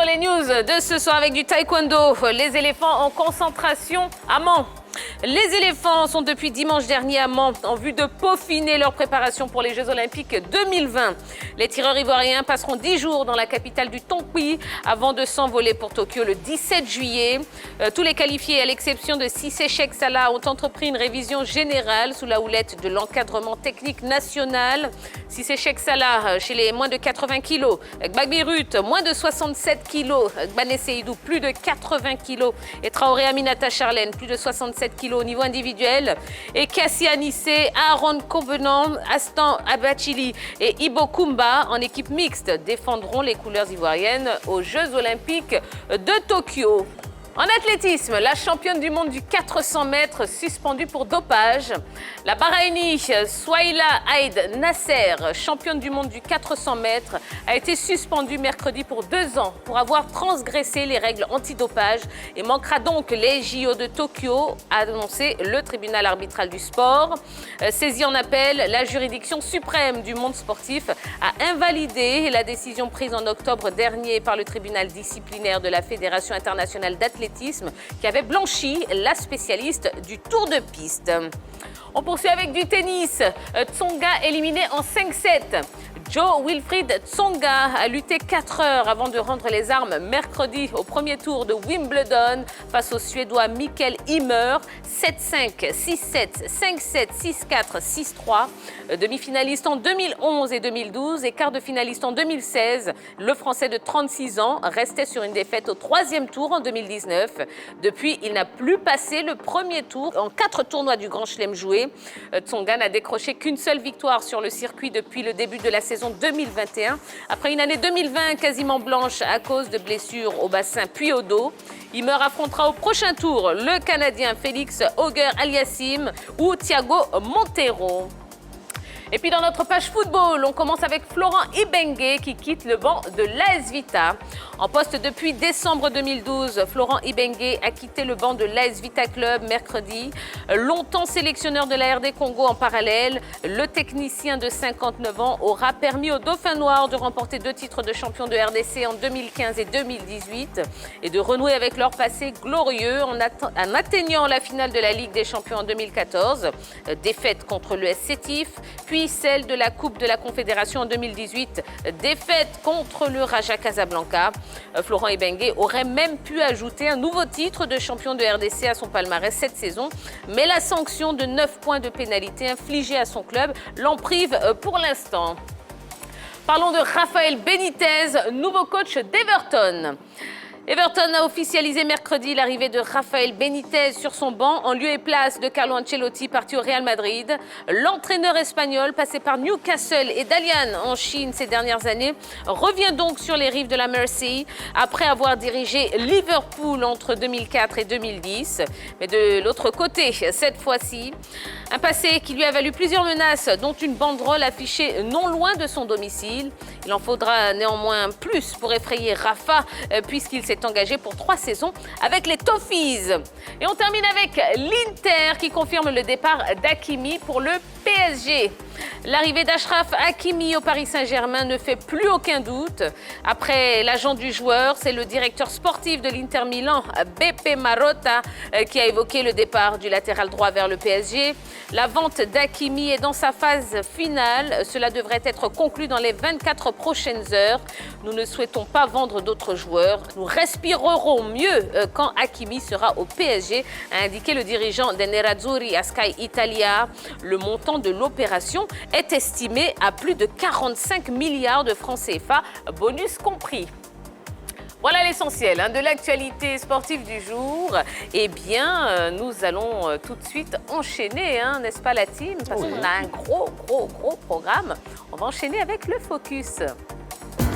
pour les news de ce soir avec du taekwondo. Les éléphants en concentration à Mans. Les éléphants sont depuis dimanche dernier à Mans en vue de peaufiner leur préparation pour les Jeux Olympiques 2020. Les tireurs ivoiriens passeront 10 jours dans la capitale du Tonkpi avant de s'envoler pour Tokyo le 17 juillet. Tous les qualifiés, à l'exception de Cissé Cheikh Salah, ont entrepris une révision générale sous la houlette de l'encadrement technique national. Cissé Cheikh Salah chez les moins de 80 kg, Gbagbi Ruth moins de 67 kg, Gbané Seydou plus de 80 kg et Traoré Aminata Charlène plus de 67 kg au niveau individuel. Et Kassi Anissé, Aaron Covenant, Astan Abachili et Ibo Kumba en équipe mixte défendront les couleurs ivoiriennes aux Jeux Olympiques de Tokyo. En athlétisme, la championne du monde du 400 mètres suspendue pour dopage. La Bahreïnie Souaïla Aïd Nasser, championne du monde du 400 mètres, a été suspendue mercredi pour 2 ans pour avoir transgressé les règles antidopage et manquera donc les JO de Tokyo, a annoncé le tribunal arbitral du sport. Saisi en appel, la juridiction suprême du monde sportif a invalidé la décision prise en octobre dernier par le tribunal disciplinaire de la Fédération internationale d'athlétisme qui avait blanchi la spécialiste du tour de piste. On poursuit avec du tennis. Tsonga éliminé en 5-7. Jo Wilfried Tsonga a lutté 4 heures avant de rendre les armes mercredi au premier tour de Wimbledon face au Suédois Mikael Ymer. 7-5, 6-7, 5-7, 6-4, 6-3. Demi-finaliste en 2011 et 2012 et quart de finaliste en 2016, le Français de 36 ans restait sur une défaite au 3e tour en 2019. Depuis, il n'a plus passé le premier tour en 4 tournois du Grand Chelem joué. Tsonga n'a décroché qu'une seule victoire sur le circuit depuis le début de la saison 2021, après une année 2020 quasiment blanche à cause de blessures au bassin puis au dos. Ymer affrontera au prochain tour le Canadien Félix Auger-Aliassime ou Thiago Monteiro. Et puis dans notre page football, on commence avec Florent Ibenge qui quitte le banc de l'AS Vita. En poste depuis décembre 2012, Florent Ibenge a quitté le banc de l'AS Vita Club mercredi. Longtemps sélectionneur de la RD Congo en parallèle, le technicien de 59 ans aura permis aux Dauphins Noirs de remporter 2 titres de champion de RDC en 2015 et 2018 et de renouer avec leur passé glorieux en atteignant la finale de la Ligue des Champions en 2014. Défaite contre le Sétif, puis celle de la Coupe de la Confédération en 2018, défaite contre le Raja Casablanca. Florent Ibenge aurait même pu ajouter un nouveau titre de champion de RDC à son palmarès cette saison, mais la sanction de 9 points de pénalité infligée à son club l'en prive pour l'instant. Parlons de Rafael Benitez, nouveau coach d'Everton. Everton a officialisé mercredi l'arrivée de Rafael Benitez sur son banc en lieu et place de Carlo Ancelotti parti au Real Madrid. L'entraîneur espagnol passé par Newcastle et Dalian en Chine ces dernières années revient donc sur les rives de la Mersey après avoir dirigé Liverpool entre 2004 et 2010. Mais de l'autre côté, cette fois-ci, un passé qui lui a valu plusieurs menaces dont une banderole affichée non loin de son domicile. Il en faudra néanmoins plus pour effrayer Rafa puisqu'il s'est engagé pour 3 saisons avec les Toffees. Et on termine avec l'Inter qui confirme le départ d'Hakimi pour le PSG. L'arrivée d'Achraf Hakimi au Paris Saint-Germain ne fait plus aucun doute. Après l'agent du joueur, c'est le directeur sportif de l'Inter Milan, Beppe Marotta, qui a évoqué le départ du latéral droit vers le PSG. La vente d'Hakimi est dans sa phase finale. Cela devrait être conclu dans les 24 prochaines heures. Nous ne souhaitons pas vendre d'autres joueurs. Nous respirerons mieux quand Hakimi sera au PSG, a indiqué le dirigeant des Nerazzurri à Sky Italia. Le montant de l'opération est estimé à plus de 45 milliards de francs CFA, bonus compris. Voilà l'essentiel de l'actualité sportive du jour. Eh bien, nous allons tout de suite enchaîner, n'est-ce pas la team? Parce qu'on a un gros programme. On va enchaîner avec le focus.